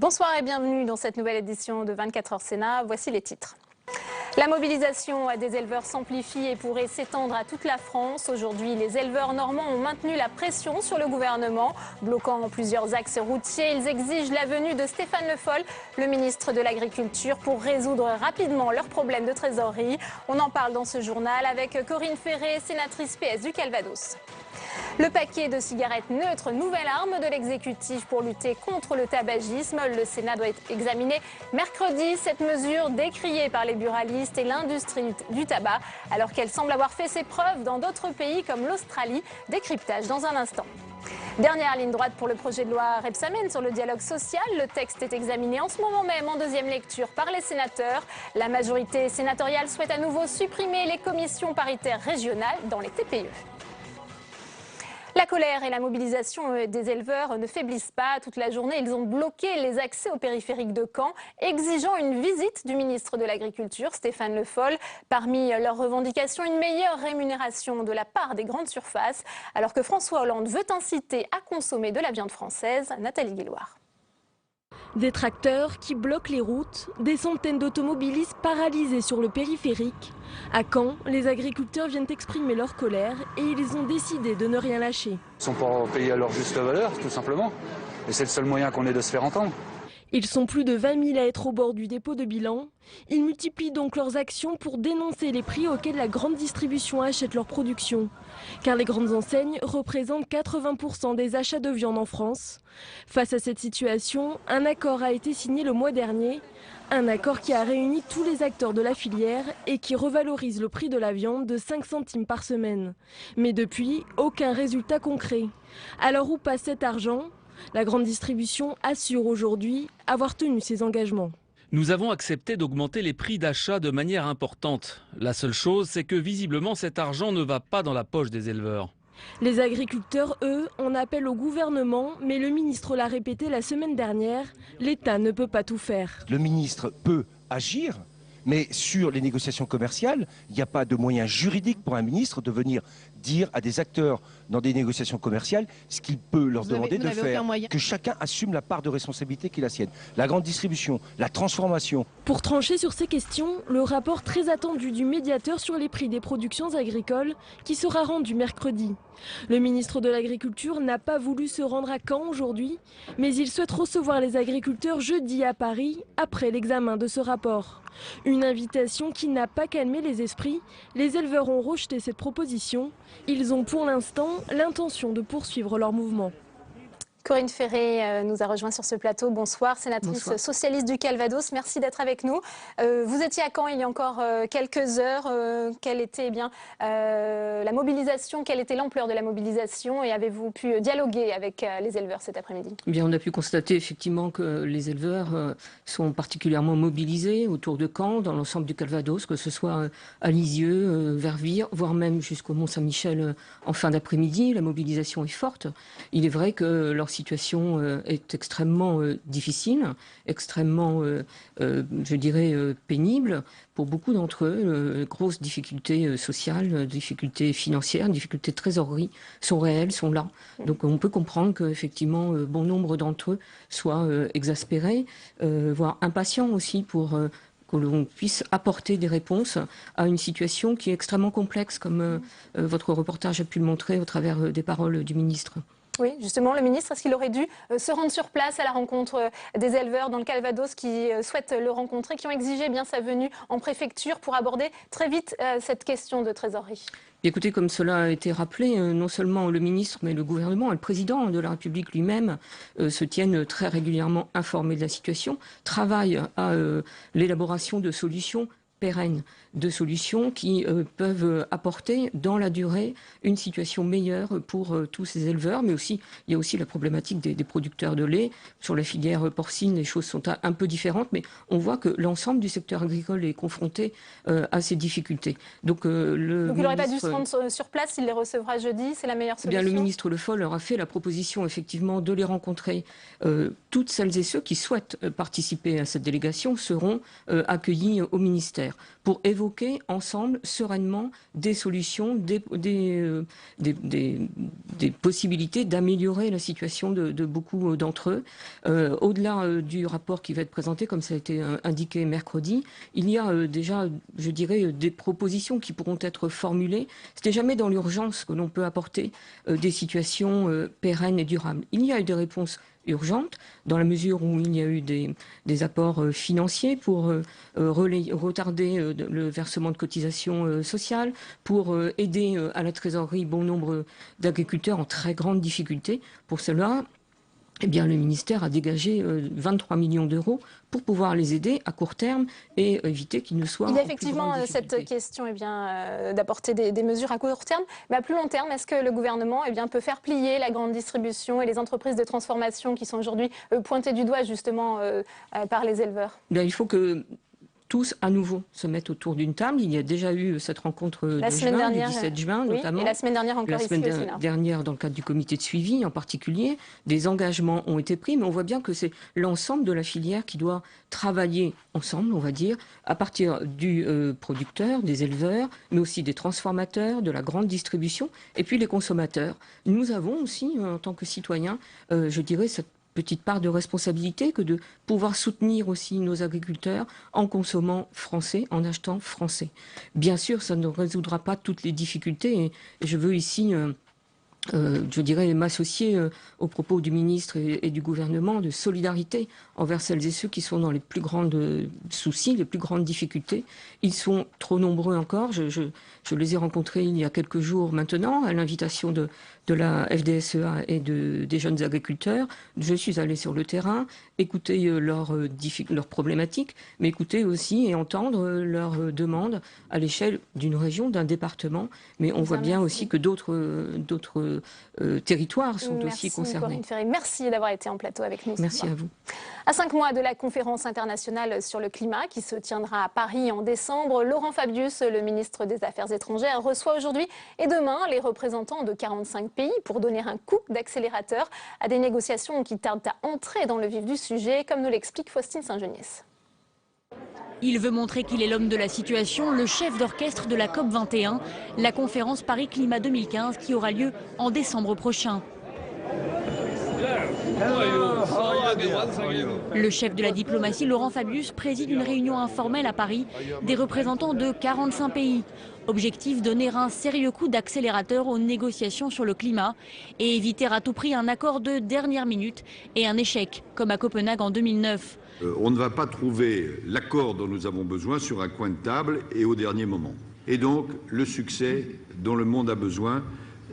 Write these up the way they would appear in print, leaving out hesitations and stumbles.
Bonsoir et bienvenue dans cette nouvelle édition de 24 heures Sénat. Voici les titres. La mobilisation des éleveurs s'amplifie et pourrait s'étendre à toute la France. Aujourd'hui, les éleveurs normands ont maintenu la pression sur le gouvernement, bloquant plusieurs axes routiers. Ils exigent la venue de Stéphane Le Foll, le ministre de l'Agriculture, pour résoudre rapidement leurs problèmes de trésorerie. On en parle dans ce journal avec Corinne Ferré, sénatrice PS du Calvados. Le paquet de cigarettes neutres, nouvelle arme de l'exécutif pour lutter contre le tabagisme. Le Sénat doit être examiné mercredi. Cette mesure décriée par les buralistes et l'industrie du tabac, alors qu'elle semble avoir fait ses preuves dans d'autres pays comme l'Australie. Décryptage dans un instant. Dernière ligne droite pour le projet de loi Rebsamen sur le dialogue social. Le texte est examiné en ce moment même en deuxième lecture par les sénateurs. La majorité sénatoriale souhaite à nouveau supprimer les commissions paritaires régionales dans les TPE. La colère et la mobilisation des éleveurs ne faiblissent pas. Toute la journée, ils ont bloqué les accès au périphérique de Caen, exigeant une visite du ministre de l'Agriculture, Stéphane Le Foll. Parmi leurs revendications, une meilleure rémunération de la part des grandes surfaces, alors que François Hollande veut inciter à consommer de la viande française. Nathalie Guilloire. Des tracteurs qui bloquent les routes, des centaines d'automobilistes paralysés sur le périphérique. À Caen, les agriculteurs viennent exprimer leur colère et ils ont décidé de ne rien lâcher. Ils ne sont pas payés à leur juste valeur, tout simplement. Et c'est le seul moyen qu'on ait de se faire entendre. Ils sont plus de 20 000 à être au bord du dépôt de bilan. Ils multiplient donc leurs actions pour dénoncer les prix auxquels la grande distribution achète leur production. Car les grandes enseignes représentent 80% des achats de viande en France. Face à cette situation, un accord a été signé le mois dernier. Un accord qui a réuni tous les acteurs de la filière et qui revalorise le prix de la viande de 5 centimes par semaine. Mais depuis, aucun résultat concret. Alors où passe cet argent ? La grande distribution assure aujourd'hui avoir tenu ses engagements. Nous avons accepté d'augmenter les prix d'achat de manière importante. La seule chose, c'est que visiblement cet argent ne va pas dans la poche des éleveurs. Les agriculteurs, eux, en appellent au gouvernement, mais le ministre l'a répété la semaine dernière, l'État ne peut pas tout faire. Le ministre peut agir, mais sur les négociations commerciales, il n'y a pas de moyen juridique pour un ministre de venir dire à des acteurs dans des négociations commerciales ce qu'il peut leur demander de faire, que chacun assume la part de responsabilité qui est la sienne. La grande distribution, la transformation. Pour trancher sur ces questions, le rapport très attendu du médiateur sur les prix des productions agricoles qui sera rendu mercredi. Le ministre de l'Agriculture n'a pas voulu se rendre à Caen aujourd'hui, mais il souhaite recevoir les agriculteurs jeudi à Paris après l'examen de ce rapport. Une invitation qui n'a pas calmé les esprits. Les éleveurs ont rejeté cette proposition. Ils ont pour l'instant l'intention de poursuivre leur mouvement. Corinne Ferré nous a rejoint sur ce plateau. Bonsoir, sénatrice Bonsoir. Socialiste du Calvados. Merci d'être avec nous. Vous étiez à Caen il y a encore quelques heures. Quelle était la mobilisation? Quelle était l'ampleur de la mobilisation? Et avez-vous pu dialoguer avec les éleveurs cet après-midi? Bien, on a pu constater effectivement que les éleveurs sont particulièrement mobilisés autour de Caen, dans l'ensemble du Calvados, que ce soit à Lisieux, Verviers, voire même jusqu'au Mont-Saint-Michel en fin d'après-midi. La mobilisation est forte. Il est vrai que leur situation est extrêmement difficile, extrêmement, je dirais, pénible pour beaucoup d'entre eux. Grosses difficultés sociales, difficultés financières, difficultés de trésorerie sont réelles, sont là. Donc on peut comprendre qu'effectivement, bon nombre d'entre eux soient exaspérés, voire impatients aussi pour que l'on puisse apporter des réponses à une situation qui est extrêmement complexe, comme votre reportage a pu le montrer au travers des paroles du ministre. Oui, justement, le ministre, est-ce qu'il aurait dû se rendre sur place à la rencontre des éleveurs dans le Calvados qui souhaitent le rencontrer, qui ont exigé bien sa venue en préfecture pour aborder très vite cette question de trésorerie? Écoutez, comme cela a été rappelé, non seulement le ministre, mais le gouvernement et le président de la République lui-même se tiennent très régulièrement informés de la situation, travaillent à l'élaboration de solutions pérennes, de solutions qui peuvent apporter dans la durée une situation meilleure pour tous ces éleveurs, mais aussi il y a aussi la problématique des producteurs de lait. Sur la filière porcine, les choses sont un peu différentes, mais on voit que l'ensemble du secteur agricole est confronté à ces difficultés. Donc il n'aurait pas dû se rendre sur place, il les recevra jeudi, c'est la meilleure solution? Bien, le ministre Le Foll leur a fait la proposition effectivement de les rencontrer. Toutes celles et ceux qui souhaitent participer à cette délégation seront accueillis au ministère. parlementaires pour évoquer ensemble sereinement des solutions, des possibilités d'améliorer la situation de beaucoup d'entre eux. Au-delà du rapport qui va être présenté, comme ça a été indiqué mercredi, il y a déjà, je dirais, des propositions qui pourront être formulées. Ce n'est jamais dans l'urgence que l'on peut apporter des situations pérennes et durables. Il y a eu des réponses urgentes, dans la mesure où il y a eu des apports financiers pour retarder le versement de cotisations sociales, pour aider à la trésorerie bon nombre d'agriculteurs en très grande difficulté. Pour cela, eh bien, le ministère a dégagé 23 millions d'euros pour pouvoir les aider à court terme et éviter qu'ils ne soient. Il y a effectivement cette question d'apporter des mesures à court terme, mais à plus long terme, est-ce que le gouvernement peut faire plier la grande distribution et les entreprises de transformation qui sont aujourd'hui pointées du doigt justement par les éleveurs? Il faut que tous à nouveau se mettent autour d'une table. Il y a déjà eu cette rencontre du 17 juin notamment. Et la semaine dernière encore ici au Sénat. La semaine dernière dans le cadre du comité de suivi en particulier. Des engagements ont été pris, mais on voit bien que c'est l'ensemble de la filière qui doit travailler ensemble, on va dire, à partir du producteur, des éleveurs, mais aussi des transformateurs, de la grande distribution, et puis les consommateurs. Nous avons aussi, en tant que citoyens, je dirais, cette petite part de responsabilité que de pouvoir soutenir aussi nos agriculteurs en consommant français, en achetant français. Bien sûr, ça ne résoudra pas toutes les difficultés et je veux ici, je dirais, m'associer aux propos du ministre et du gouvernement de solidarité envers celles et ceux qui sont dans les plus grandes soucis, les plus grandes difficultés. Ils sont trop nombreux encore. Je les ai rencontrés il y a quelques jours maintenant à l'invitation de la FDSEA et des jeunes agriculteurs. Je suis allée sur le terrain, écouter leurs problématiques, mais écouter aussi et entendre leurs demandes à l'échelle d'une région, d'un département. Mais on voit bien aussi que d'autres territoires sont aussi concernés. Corinne Ferré, merci d'avoir été en plateau avec nous. Merci à vous. À 5 mois de la conférence internationale sur le climat qui se tiendra à Paris en décembre, Laurent Fabius, le ministre des Affaires étrangères, reçoit aujourd'hui et demain les représentants de 45 pays pour donner un coup d'accélérateur à des négociations qui tardent à entrer dans le vif du sujet, comme nous l'explique Faustine Saint-Geniès. Il veut montrer qu'il est l'homme de la situation, le chef d'orchestre de la COP21, la conférence Paris Climat 2015 qui aura lieu en décembre prochain. Le chef de la diplomatie, Laurent Fabius, préside une réunion informelle à Paris des représentants de 45 pays. Objectif, donner un sérieux coup d'accélérateur aux négociations sur le climat et éviter à tout prix un accord de dernière minute et un échec, comme à Copenhague en 2009. On ne va pas trouver l'accord dont nous avons besoin sur un coin de table et au dernier moment. Et donc, le succès dont le monde a besoin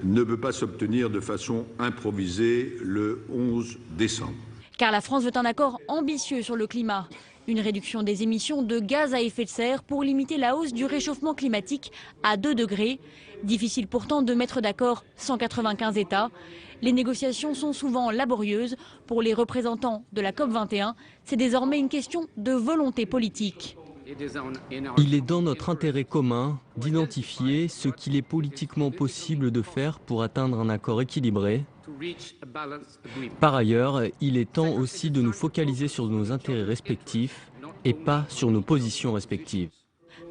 ne peut pas s'obtenir de façon improvisée le 11 décembre. Car la France veut un accord ambitieux sur le climat. Une réduction des émissions de gaz à effet de serre pour limiter la hausse du réchauffement climatique à 2 degrés. Difficile pourtant de mettre d'accord 195 États. Les négociations sont souvent laborieuses. Pour les représentants de la COP21, c'est désormais une question de volonté politique. Il est dans notre intérêt commun d'identifier ce qu'il est politiquement possible de faire pour atteindre un accord équilibré. Par ailleurs, il est temps aussi de nous focaliser sur nos intérêts respectifs et pas sur nos positions respectives.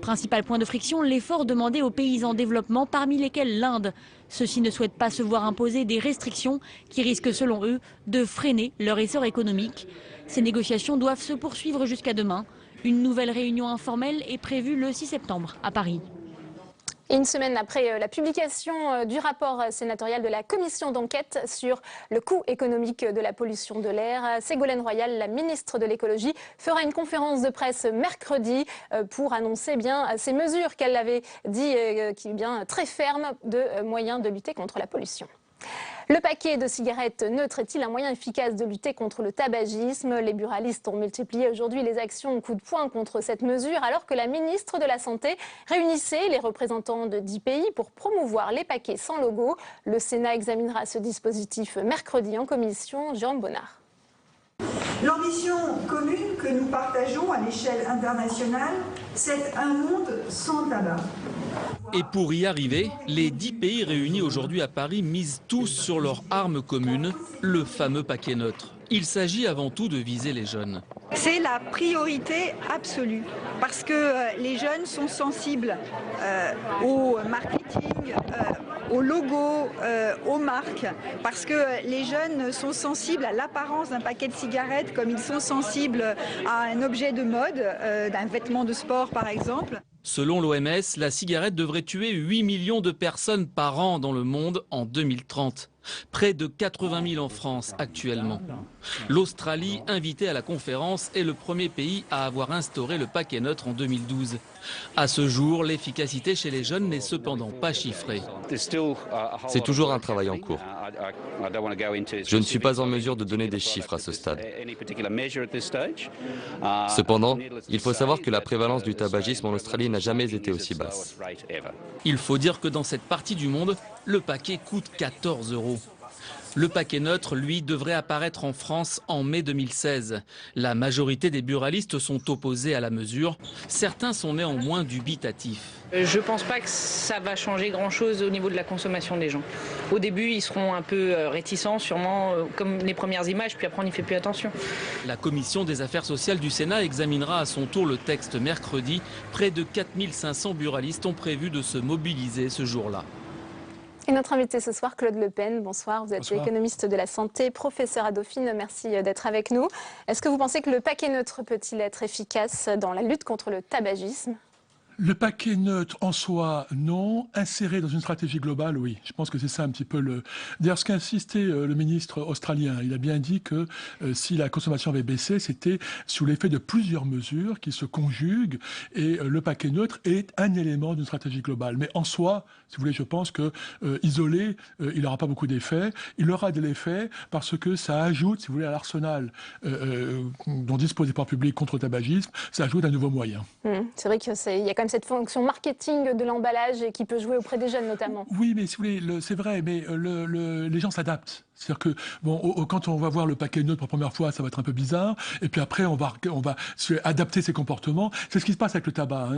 Principal point de friction, l'effort demandé aux pays en développement, parmi lesquels l'Inde. Ceux-ci ne souhaitent pas se voir imposer des restrictions qui risquent, selon eux, de freiner leur essor économique. Ces négociations doivent se poursuivre jusqu'à demain. Une nouvelle réunion informelle est prévue le 6 septembre à Paris. Et une semaine après la publication du rapport sénatorial de la commission d'enquête sur le coût économique de la pollution de l'air, Ségolène Royal, la ministre de l'écologie, fera une conférence de presse mercredi pour annoncer ces mesures qu'elle avait dit très fermes de moyens de lutter contre la pollution. Le paquet de cigarettes neutres est-il un moyen efficace de lutter contre le tabagisme? Les buralistes ont multiplié aujourd'hui les actions au coup de poing contre cette mesure, alors que la ministre de la Santé réunissait les représentants de 10 pays pour promouvoir les paquets sans logo. Le Sénat examinera ce dispositif mercredi en commission. Jérôme Bonnard. L'ambition commune que nous partageons à l'échelle internationale, c'est un monde sans tabac. Et pour y arriver, les 10 pays réunis aujourd'hui à Paris misent tous sur leur arme commune, le fameux paquet neutre. Il s'agit avant tout de viser les jeunes. C'est la priorité absolue parce que les jeunes sont sensibles au marketing, au logo, aux marques, parce que les jeunes sont sensibles à l'apparence d'un paquet de cigarettes comme ils sont sensibles à un objet de mode, d'un vêtement de sport par exemple. Selon l'OMS, la cigarette devrait tuer 8 millions de personnes par an dans le monde en 2030. Près de 80 000 en France actuellement. L'Australie, invitée à la conférence, est le premier pays à avoir instauré le paquet neutre en 2012. À ce jour, l'efficacité chez les jeunes n'est cependant pas chiffrée. C'est toujours un travail en cours. Je ne suis pas en mesure de donner des chiffres à ce stade. Cependant, il faut savoir que la prévalence du tabagisme en Australie n'a jamais été aussi basse. Il faut dire que dans cette partie du monde, le paquet coûte 14 €. Le paquet neutre, lui, devrait apparaître en France en mai 2016. La majorité des buralistes sont opposés à la mesure. Certains sont néanmoins dubitatifs. Je ne pense pas que ça va changer grand-chose au niveau de la consommation des gens. Au début, ils seront un peu réticents, sûrement, comme les premières images, puis après on n'y fait plus attention. La commission des affaires sociales du Sénat examinera à son tour le texte mercredi. Près de 4500 buralistes ont prévu de se mobiliser ce jour-là. Et notre invité ce soir, Claude Le Pen. Bonsoir, vous êtes économiste de la santé, professeur à Dauphine. Merci d'être avec nous. Est-ce que vous pensez que le paquet neutre peut-il être efficace dans la lutte contre le tabagisme ? Le paquet neutre en soi, non. Inséré dans une stratégie globale, oui. Je pense que c'est ça un petit peu le... D'ailleurs, ce qu'a insisté le ministre australien, il a bien dit que si la consommation avait baissé, c'était sous l'effet de plusieurs mesures qui se conjuguent. Et le paquet neutre est un élément d'une stratégie globale. Mais en soi, si vous voulez, je pense que isolé, il n'aura pas beaucoup d'effets. Il aura de l'effet parce que ça ajoute, si vous voulez, à l'arsenal dont disposent les pouvoirs publics contre le tabagisme, ça ajoute un nouveau moyen. C'est vrai qu'il y a quand même cette fonction marketing de l'emballage qui peut jouer auprès des jeunes notamment. Oui, mais si vous voulez, c'est vrai, mais les gens s'adaptent. C'est-à-dire que quand on va voir le paquet neutre pour la première fois, ça va être un peu bizarre. Et puis après, on va adapter ses comportements. C'est ce qui se passe avec le tabac.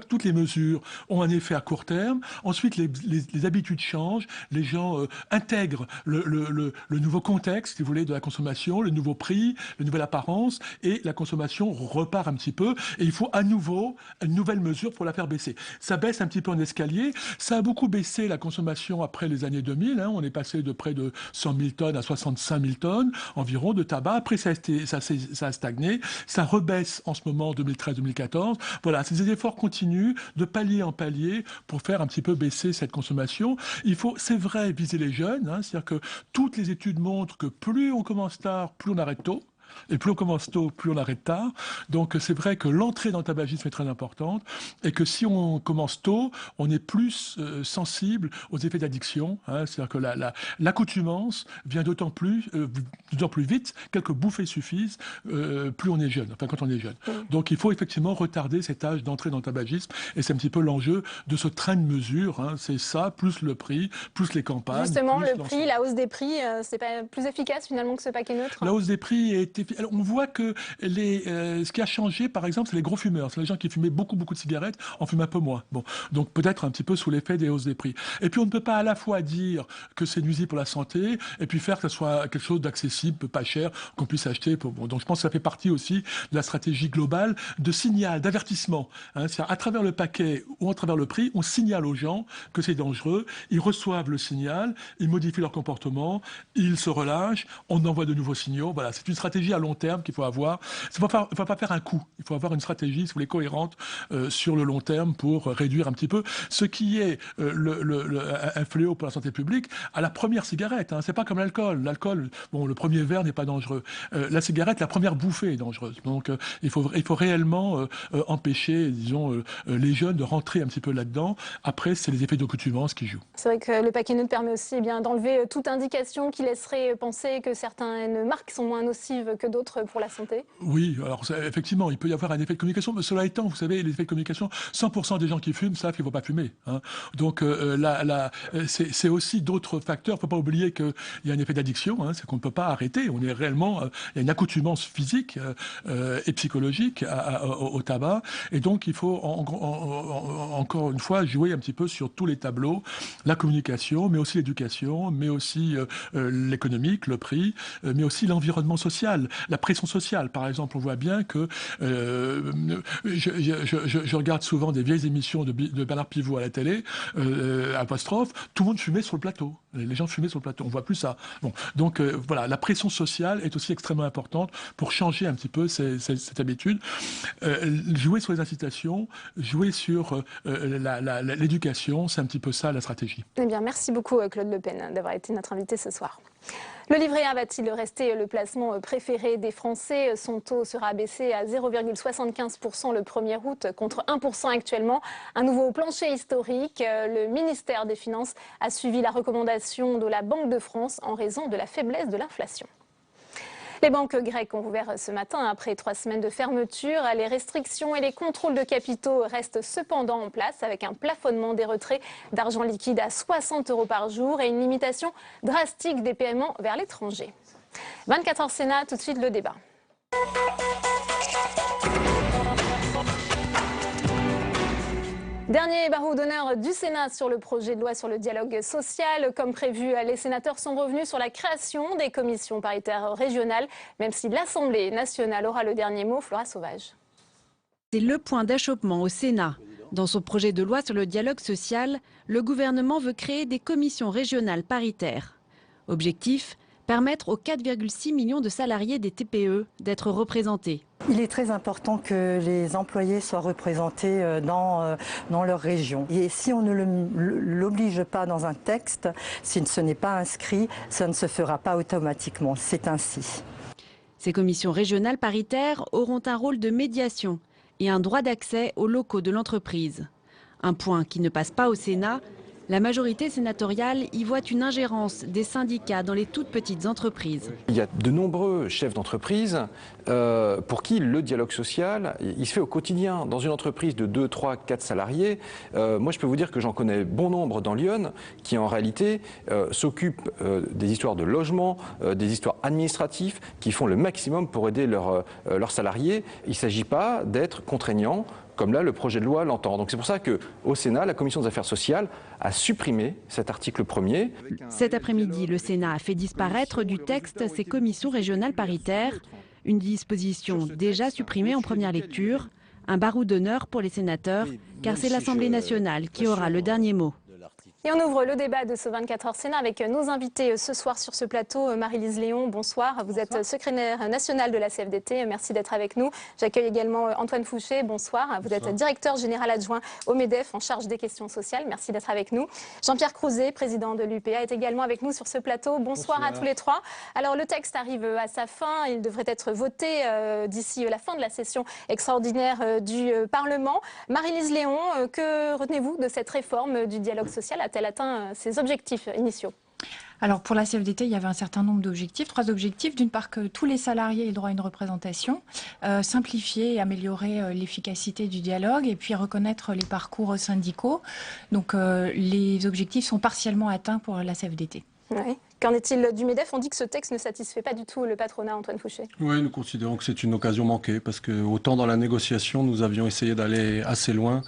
Toutes les mesures ont un effet à court terme. Ensuite, les habitudes changent. Les gens intègrent le nouveau contexte, si vous voulez, de la consommation, le nouveau prix, la nouvelle apparence, et la consommation repart un petit peu. Et il faut à nouveau une nouvelle mesure pour la faire baisser. Ça baisse un petit peu en escalier. Ça a beaucoup baissé la consommation après les années 2000. On est passé de près de 100 000 tonnes à 65 000 tonnes environ de tabac. Après, ça a stagné. Ça rebaisse en ce moment, 2013-2014. Voilà, c'est des efforts continus de palier en palier pour faire un petit peu baisser cette consommation. Il faut, c'est vrai, viser les jeunes. C'est-à-dire que toutes les études montrent que plus on commence tard, plus on arrête tôt. Et plus on commence tôt, plus on arrête tard. Donc c'est vrai que l'entrée dans le tabagisme est très importante et que si on commence tôt, on est plus sensible aux effets d'addiction. C'est-à-dire que l'accoutumance vient d'autant plus vite, quelques bouffées suffisent, plus on est jeune, enfin quand on est jeune. Donc il faut effectivement retarder cet âge d'entrée dans le tabagisme et c'est un petit peu l'enjeu de ce train de mesure. C'est ça, plus le prix, plus les campagnes. Justement, le prix, la hausse des prix, c'est pas plus efficace finalement que ce paquet neutre ? La hausse des prix est... On voit que ce qui a changé, par exemple, c'est les gros fumeurs. C'est les gens qui fumaient beaucoup de cigarettes, en fument un peu moins. Bon, donc peut-être un petit peu sous l'effet des hausses des prix. Et puis on ne peut pas à la fois dire que c'est nuisible pour la santé et puis faire que ce soit quelque chose d'accessible, pas cher, qu'on puisse acheter. Donc je pense que ça fait partie aussi de la stratégie globale de signal, d'avertissement. C'est-à-dire à travers le paquet ou à travers le prix, on signale aux gens que c'est dangereux. Ils reçoivent le signal, ils modifient leur comportement, ils se relâchent, on envoie de nouveaux signaux. Voilà, c'est une stratégie à long terme qu'il faut avoir. Il ne faut pas faire un coup. Il faut avoir une stratégie, si vous voulez, cohérente sur le long terme pour réduire un petit peu ce qui est un fléau pour la santé publique à la première cigarette. C'est pas comme l'alcool. L'alcool, le premier verre n'est pas dangereux. La cigarette, la première bouffée est dangereuse. Donc il faut réellement empêcher, disons, les jeunes de rentrer un petit peu là-dedans. Après, c'est les effets d'accoutumance qui jouent. C'est vrai que le paquet neutre permet aussi d'enlever toute indication qui laisserait penser que certaines marques sont moins nocives que d'autres pour la santé? Oui, alors effectivement, il peut y avoir un effet de communication, mais cela étant, vous savez, l'effet de communication, 100% des gens qui fument savent qu'il ne faut pas fumer. Hein. Donc c'est aussi d'autres facteurs. Il ne faut pas oublier qu'il y a un effet d'addiction, hein, c'est qu'on ne peut pas arrêter. On est réellement, il y a une accoutumance physique et psychologique au tabac, et donc il faut encore une fois jouer un petit peu sur tous les tableaux, la communication, mais aussi l'éducation, mais aussi l'économique, le prix, mais aussi l'environnement social, la pression sociale. Par exemple, on voit bien que je regarde souvent des vieilles émissions de Bernard Pivot à la télé, apostrophe, tout le monde fumait sur le plateau. Les gens fumaient sur le plateau. On voit plus ça. Bon, donc voilà, la pression sociale est aussi extrêmement importante pour changer un petit peu cette habitude. Jouer sur les incitations, jouer sur l'éducation, c'est un petit peu ça la stratégie. Eh bien, merci beaucoup Claude Le Pen d'avoir été notre invité ce soir. Le livret A va-t-il rester le placement préféré des Français? Son taux sera abaissé à 0,75% le 1er août contre 1% actuellement. Un nouveau plancher historique. Le ministère des Finances a suivi la recommandation de la Banque de France en raison de la faiblesse de l'inflation. Les banques grecques ont ouvert ce matin après 3 semaines de fermeture. Les restrictions et les contrôles de capitaux restent cependant en place avec un plafonnement des retraits d'argent liquide à 60 € par jour et une limitation drastique des paiements vers l'étranger. 24h Sénat, tout de suite le débat. Dernier barreau d'honneur du Sénat sur le projet de loi sur le dialogue social. Comme prévu, les sénateurs sont revenus sur la création des commissions paritaires régionales, même si l'Assemblée nationale aura le dernier mot. Flora Sauvage. C'est le point d'achoppement au Sénat. Dans son projet de loi sur le dialogue social, le gouvernement veut créer des commissions régionales paritaires. Objectif : permettre aux 4,6 millions de salariés des TPE d'être représentés. Il est très important que les employés soient représentés dans leur région. Et si on ne l'oblige pas dans un texte, si ce n'est pas inscrit, ça ne se fera pas automatiquement. C'est ainsi. Ces commissions régionales paritaires auront un rôle de médiation et un droit d'accès aux locaux de l'entreprise. Un point qui ne passe pas au Sénat. La majorité sénatoriale y voit une ingérence des syndicats dans les toutes petites entreprises. Il y a de nombreux chefs d'entreprise pour qui le dialogue social, il se fait au quotidien. Dans une entreprise de 2, 3, 4 salariés, moi je peux vous dire que j'en connais bon nombre dans Lyon qui en réalité s'occupent des histoires de logement, des histoires administratives, qui font le maximum pour aider leurs salariés. Il ne s'agit pas d'être contraignant, comme là le projet de loi l'entend. Donc c'est pour ça qu'au Sénat, la Commission des affaires sociales a supprimé cet article 1er. Cet après-midi, le Sénat a fait disparaître du texte ces commissions régionales paritaires, une disposition déjà supprimée en première lecture, un barreau d'honneur pour les sénateurs, car c'est l'Assemblée nationale qui aura le dernier mot. Et on ouvre le débat de ce 24h Sénat avec nos invités ce soir sur ce plateau. Marie-Lise Léon, bonsoir. Vous êtes secrétaire nationale de la CFDT. Merci d'être avec nous. J'accueille également Antoine Fouché. Bonsoir. Vous êtes directeur général adjoint au MEDEF en charge des questions sociales. Merci d'être avec nous. Jean-Pierre Crouzet, président de l'UPA, est également avec nous sur ce plateau. Bonsoir à tous les trois. Alors le texte arrive à sa fin. Il devrait être voté d'ici la fin de la session extraordinaire du Parlement. Marie-Lise Léon, que retenez-vous de cette réforme du dialogue social? A-t-elle atteint ses objectifs initiaux? Alors pour la CFDT, il y avait un certain nombre d'objectifs, 3 objectifs. D'une part, que tous les salariés aient droit à une représentation, simplifier et améliorer l'efficacité du dialogue et puis reconnaître les parcours syndicaux. Donc les objectifs sont partiellement atteints pour la CFDT. Oui. Qu'en est-il du MEDEF? On dit que ce texte ne satisfait pas du tout le patronat, Antoine Fouché. Oui, nous considérons que c'est une occasion manquée parce que autant dans la négociation, nous avions essayé d'aller assez loin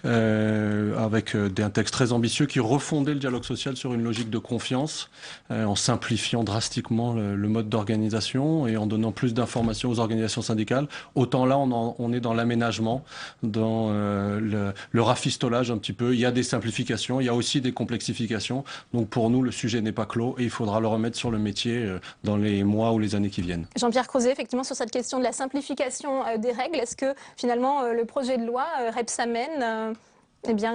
avec un texte très ambitieux qui refondait le dialogue social sur une logique de confiance en simplifiant drastiquement le mode d'organisation et en donnant plus d'informations aux organisations syndicales. Autant là, on est dans l'aménagement, dans le rafistolage un petit peu. Il y a des simplifications, il y a aussi des complexifications. Donc pour nous, le sujet n'est pas clos et il faudra le remettre sur le métier dans les mois ou les années qui viennent. Jean-Pierre Crouzet, effectivement, sur cette question de la simplification des règles, est-ce que finalement le projet de loi Rebsamen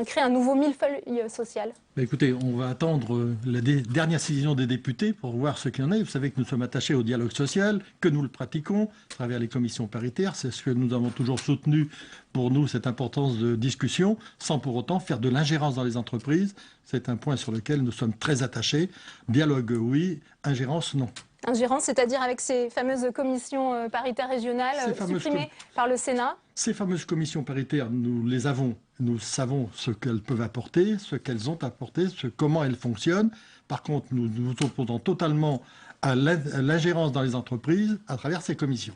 crée un nouveau millefeuille social? Écoutez, on va attendre la dernière décision des députés pour voir ce qu'il en est. Vous savez que nous sommes attachés au dialogue social, que nous le pratiquons à travers les commissions paritaires. C'est ce que nous avons toujours soutenu pour nous, cette importance de discussion, sans pour autant faire de l'ingérence dans les entreprises. C'est un point sur lequel nous sommes très attachés. Dialogue, oui. Ingérence, non. Ingérence, c'est-à-dire avec ces fameuses commissions paritaires régionales supprimées par le Sénat? Ces fameuses commissions paritaires, nous les avons. Nous savons ce qu'elles peuvent apporter, ce qu'elles ont apporté, comment elles fonctionnent. Par contre, nous nous opposons totalement à l'ingérence dans les entreprises à travers ces commissions.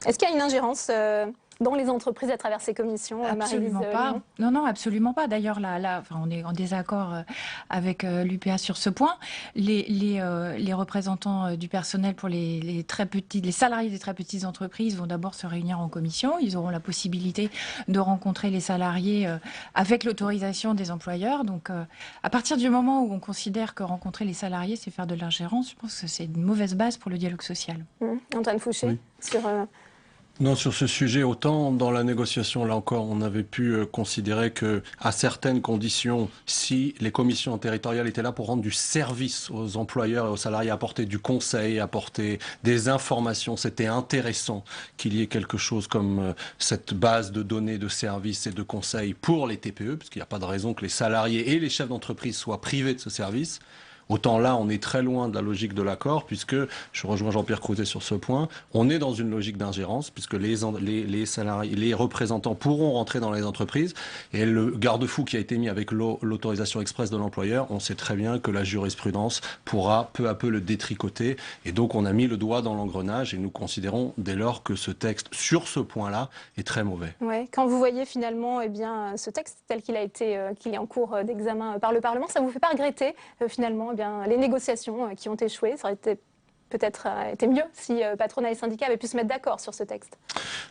Est-ce qu'il y a une ingérence dans les entreprises à travers ces commissions? Absolument pas. Non, absolument pas. D'ailleurs, on est en désaccord avec l'UPA sur ce point. Les représentants du personnel pour les salariés des très petites entreprises vont d'abord se réunir en commission. Ils auront la possibilité de rencontrer les salariés avec l'autorisation des employeurs. Donc, à partir du moment où on considère que rencontrer les salariés, c'est faire de l'ingérence, je pense que c'est une mauvaise base pour le dialogue social. Antoine Fouché, sur... Non, sur ce sujet, autant dans la négociation, là encore, on avait pu considérer que, à certaines conditions, si les commissions territoriales étaient là pour rendre du service aux employeurs et aux salariés, apporter du conseil, apporter des informations, c'était intéressant qu'il y ait quelque chose comme cette base de données de services et de conseils pour les TPE, parce qu'il n'y a pas de raison que les salariés et les chefs d'entreprise soient privés de ce service. Autant là, on est très loin de la logique de l'accord, puisque, je rejoins Jean-Pierre Crouzet sur ce point, on est dans une logique d'ingérence, puisque les salariés, les représentants pourront rentrer dans les entreprises, et le garde-fou qui a été mis avec l'autorisation express de l'employeur, on sait très bien que la jurisprudence pourra peu à peu le détricoter, et donc on a mis le doigt dans l'engrenage, et nous considérons dès lors que ce texte, sur ce point-là, est très mauvais. Ouais. Quand vous voyez finalement ce texte tel qu'il est en cours d'examen par le Parlement, ça ne vous fait pas regretter finalement les négociations qui ont échoué? Ça aurait peut-être été mieux si patronat et syndicats avaient pu se mettre d'accord sur ce texte.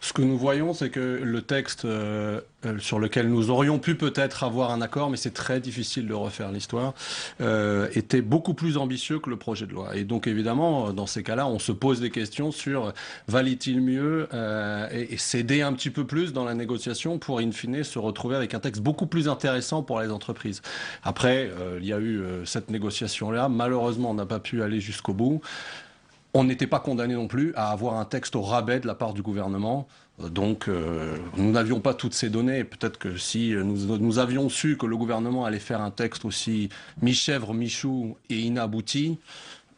Ce que nous voyons, c'est que le texte sur lequel nous aurions pu peut-être avoir un accord, mais c'est très difficile de refaire l'histoire, était beaucoup plus ambitieux que le projet de loi. Et donc évidemment, dans ces cas-là, on se pose des questions sur valait-il mieux et céder un petit peu plus dans la négociation pour in fine se retrouver avec un texte beaucoup plus intéressant pour les entreprises. Après, il y a eu cette négociation-là. Malheureusement, on n'a pas pu aller jusqu'au bout. On n'était pas condamné non plus à avoir un texte au rabais de la part du gouvernement. Donc, nous n'avions pas toutes ces données. Peut-être que si nous avions su que le gouvernement allait faire un texte aussi mi-chèvre, mi-chou et inabouti,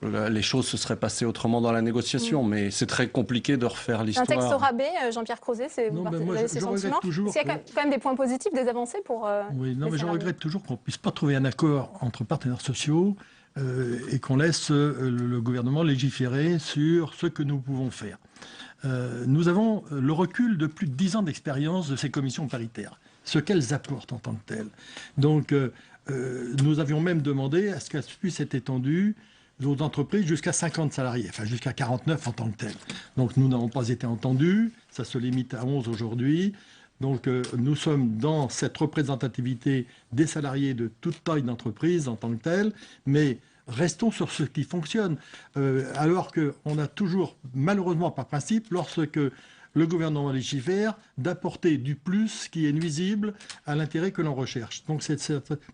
les choses se seraient passées autrement dans la négociation. Mais c'est très compliqué de refaire l'histoire. Un texte au rabais, Jean-Pierre Crouzet, vous partagez ces sentiments? S'il y a quand même des points positifs, des avancées pour oui, non, mais je regrette toujours qu'on ne puisse pas trouver un accord entre partenaires sociaux et qu'on laisse le gouvernement légiférer sur ce que nous pouvons faire. Nous avons le recul de plus de 10 ans d'expérience de ces commissions paritaires, ce qu'elles apportent en tant que telles. Donc, nous avions même demandé à ce qu'elles puissent être étendues aux entreprises jusqu'à 50 salariés, enfin jusqu'à 49 en tant que telles. Donc, nous n'avons pas été entendus, ça se limite à 11 aujourd'hui. Donc nous sommes dans cette représentativité des salariés de toute taille d'entreprise en tant que telle, mais restons sur ce qui fonctionne. Alors qu'on a toujours, malheureusement par principe, lorsque le gouvernement légifère, d'apporter du plus qui est nuisible à l'intérêt que l'on recherche. Donc c'est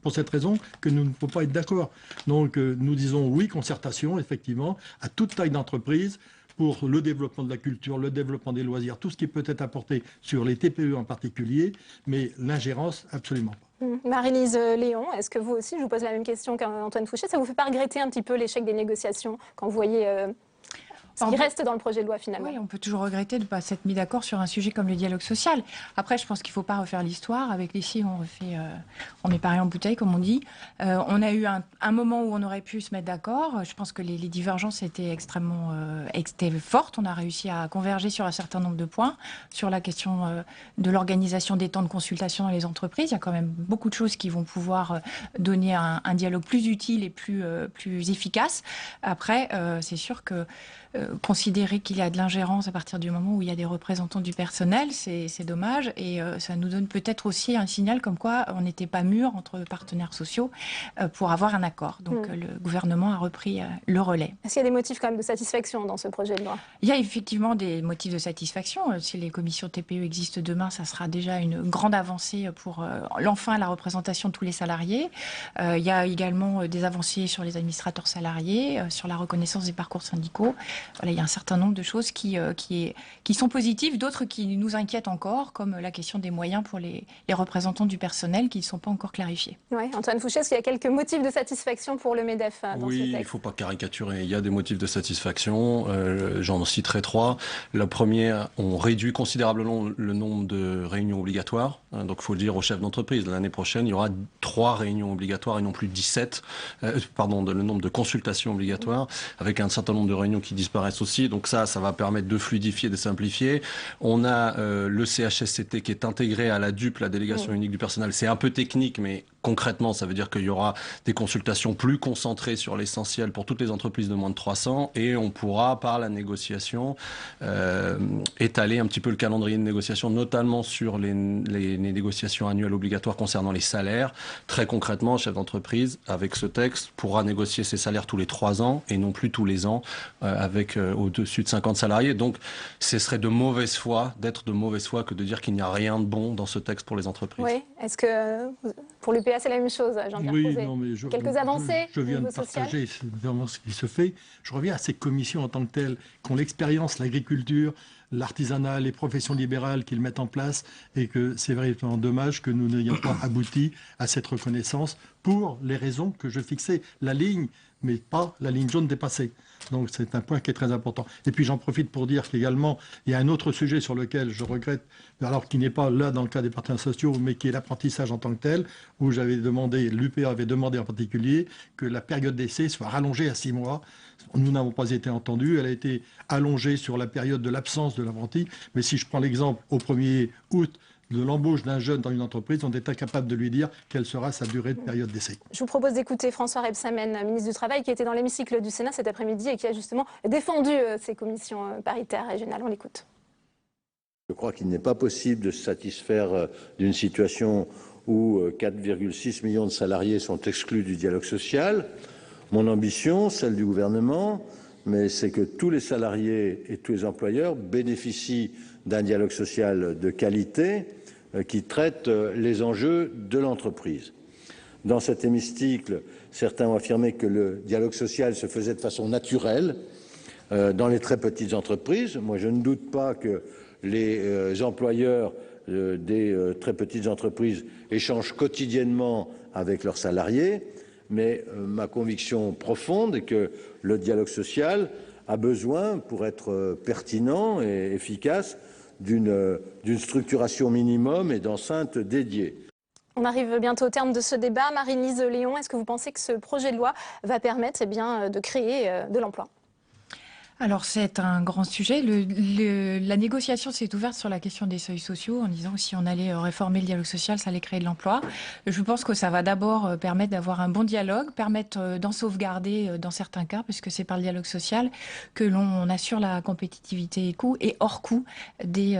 pour cette raison que nous ne pouvons pas être d'accord. Donc nous disons oui, concertation, effectivement, à toute taille d'entreprise, pour le développement de la culture, le développement des loisirs, tout ce qui peut être apporté sur les TPE en particulier, mais l'ingérence, absolument pas. Marie-Lise Léon, est-ce que vous aussi, je vous pose la même question qu'Antoine Fouché, ça vous fait pas regretter un petit peu l'échec des négociations quand vous voyez ce qui reste dans le projet de loi finalement? Oui, on peut toujours regretter de ne pas s'être mis d'accord sur un sujet comme le dialogue social. Après, je pense qu'il ne faut pas refaire l'histoire. Avec les filles, on met pareil en bouteille, comme on dit. On a eu un moment où on aurait pu se mettre d'accord. Je pense que les divergences étaient extrêmement fortes. On a réussi à converger sur un certain nombre de points. Sur la question de l'organisation des temps de consultation dans les entreprises, il y a quand même beaucoup de choses qui vont pouvoir donner un dialogue plus utile et plus efficace. Après, c'est sûr que considérer qu'il y a de l'ingérence à partir du moment où il y a des représentants du personnel, c'est dommage. Et ça nous donne peut-être aussi un signal comme quoi on n'était pas mûr entre partenaires sociaux pour avoir un accord. Donc le gouvernement a repris le relais. Est-ce qu'il y a des motifs quand même de satisfaction dans ce projet de loi? Il y a effectivement des motifs de satisfaction. Si les commissions TPE existent demain, ça sera déjà une grande avancée pour enfin la représentation de tous les salariés. Il y a également des avancées sur les administrateurs salariés, sur la reconnaissance des parcours syndicaux. voilà, il y a un certain nombre de choses qui sont positives, d'autres qui nous inquiètent encore, comme la question des moyens pour les représentants du personnel qui ne sont pas encore clarifiés. Oui, Antoine Fouché, est-ce qu'il y a quelques motifs de satisfaction pour le MEDEF dans ce texte? Oui, il ne faut pas caricaturer. Il y a des motifs de satisfaction. J'en citerai 3. La première, on réduit considérablement le nombre de réunions obligatoires. Donc il faut le dire aux chefs d'entreprise. L'année prochaine, il y aura 3 réunions obligatoires et non plus 17. Le nombre de consultations obligatoires, avec un certain nombre de réunions qui disparaissent aussi. Donc ça va permettre de fluidifier, de simplifier. On a le CHSCT qui est intégré à la DUP, la délégation unique du personnel. C'est un peu technique, mais concrètement, ça veut dire qu'il y aura des consultations plus concentrées sur l'essentiel pour toutes les entreprises de moins de 300 et on pourra, par la négociation, étaler un petit peu le calendrier de négociation, notamment sur les négociations annuelles obligatoires concernant les salaires. Très concrètement, chef d'entreprise, avec ce texte, pourra négocier ses salaires tous les 3 ans et non plus tous les ans avec au-dessus de 50 salariés. Donc, ce serait de mauvaise foi, que de dire qu'il n'y a rien de bon dans ce texte pour les entreprises. Oui, est-ce que pour l'UPA, c'est la même chose, Jean-Pierre Crouzet? Quelques avancées je viens de partager vraiment ce qui se fait. Je reviens à ces commissions en tant que telles, qui ont l'expérience, l'agriculture, l'artisanat, les professions libérales qu'ils mettent en place, et que c'est véritablement dommage que nous n'ayons pas abouti à cette reconnaissance pour les raisons que je fixais. La ligne, mais pas la ligne jaune dépassée. Donc c'est un point qui est très important. Et puis j'en profite pour dire qu'également, il y a un autre sujet sur lequel je regrette, alors qui n'est pas là dans le cas des partenaires sociaux, mais qui est l'apprentissage en tant que tel, où j'avais demandé, l'UPA avait demandé en particulier, que la période d'essai soit rallongée à 6 mois. Nous n'avons pas été entendus. Elle a été allongée sur la période de l'absence de l'apprenti. Mais si je prends l'exemple au 1er août, de l'embauche d'un jeune dans une entreprise, on est incapable de lui dire quelle sera sa durée de période d'essai. Je vous propose d'écouter François Rebsamen, ministre du Travail, qui était dans l'hémicycle du Sénat cet après-midi et qui a justement défendu ces commissions paritaires régionales. On l'écoute. Je crois qu'il n'est pas possible de se satisfaire d'une situation où 4,6 millions de salariés sont exclus du dialogue social. Mon ambition, celle du gouvernement, mais c'est que tous les salariés et tous les employeurs bénéficient d'un dialogue social de qualité qui traite les enjeux de l'entreprise. Dans cet hémicycle, certains ont affirmé que le dialogue social se faisait de façon naturelle dans les très petites entreprises. Moi, je ne doute pas que les employeurs des très petites entreprises échangent quotidiennement avec leurs salariés, mais ma conviction profonde est que le dialogue social a besoin, pour être pertinent et efficace, d'une structuration minimum et d'enceintes dédiées. On arrive bientôt au terme de ce débat. Marie-Lise Léon, est-ce que vous pensez que ce projet de loi va permettre de créer de l'emploi ? Alors c'est un grand sujet. La négociation s'est ouverte sur la question des seuils sociaux en disant que si on allait réformer le dialogue social, ça allait créer de l'emploi. Je pense que ça va d'abord permettre d'avoir un bon dialogue, permettre d'en sauvegarder dans certains cas, puisque c'est par le dialogue social que l'on assure la compétitivité coût et hors coût des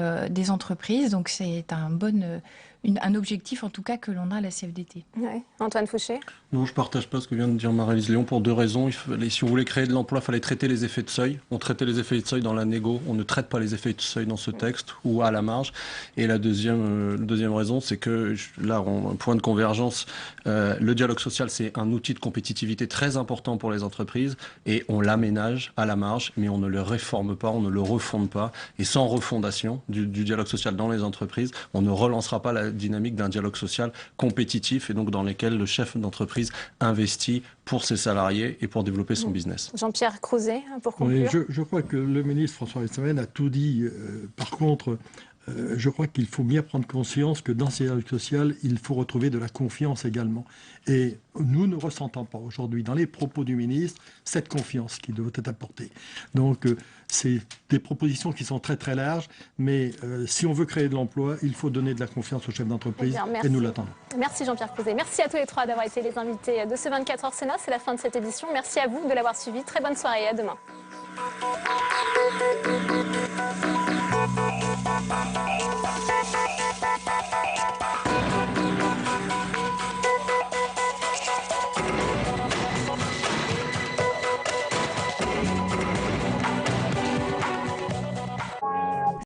entreprises. Donc c'est un objectif en tout cas que l'on a à la CFDT. Ouais. Antoine Fouché ? Non, je ne partage pas ce que vient de dire Marie-Lise Léon pour 2 raisons. Si on voulait créer de l'emploi, il fallait traiter les effets de seuil. On traitait les effets de seuil dans la négo. On ne traite pas les effets de seuil dans ce texte ou à la marge. Et la deuxième raison, c'est que là, un point de convergence. Le dialogue social, c'est un outil de compétitivité très important pour les entreprises et on l'aménage à la marge, mais on ne le réforme pas, on ne le refonde pas. Et sans refondation du dialogue social dans les entreprises, on ne relancera pas la dynamique d'un dialogue social compétitif et donc dans lequel le chef d'entreprise investit pour ses salariés et pour développer son business. Jean-Pierre Crouzet, pour conclure. Oui, je crois que le ministre François Rebsamen a tout dit. Par contre, je crois qu'il faut bien prendre conscience que dans ces dialogues sociaux, il faut retrouver de la confiance également. Et nous ne ressentons pas aujourd'hui, dans les propos du ministre, cette confiance qui doit être apportée. Donc, c'est des propositions qui sont très très larges, mais si on veut créer de l'emploi, il faut donner de la confiance aux chefs d'entreprise et nous l'attendons. Merci Jean-Pierre Crouzet. Merci à tous les 3 d'avoir été les invités de ce 24h Sénat. C'est la fin de cette édition. Merci à vous de l'avoir suivi. Très bonne soirée et à demain.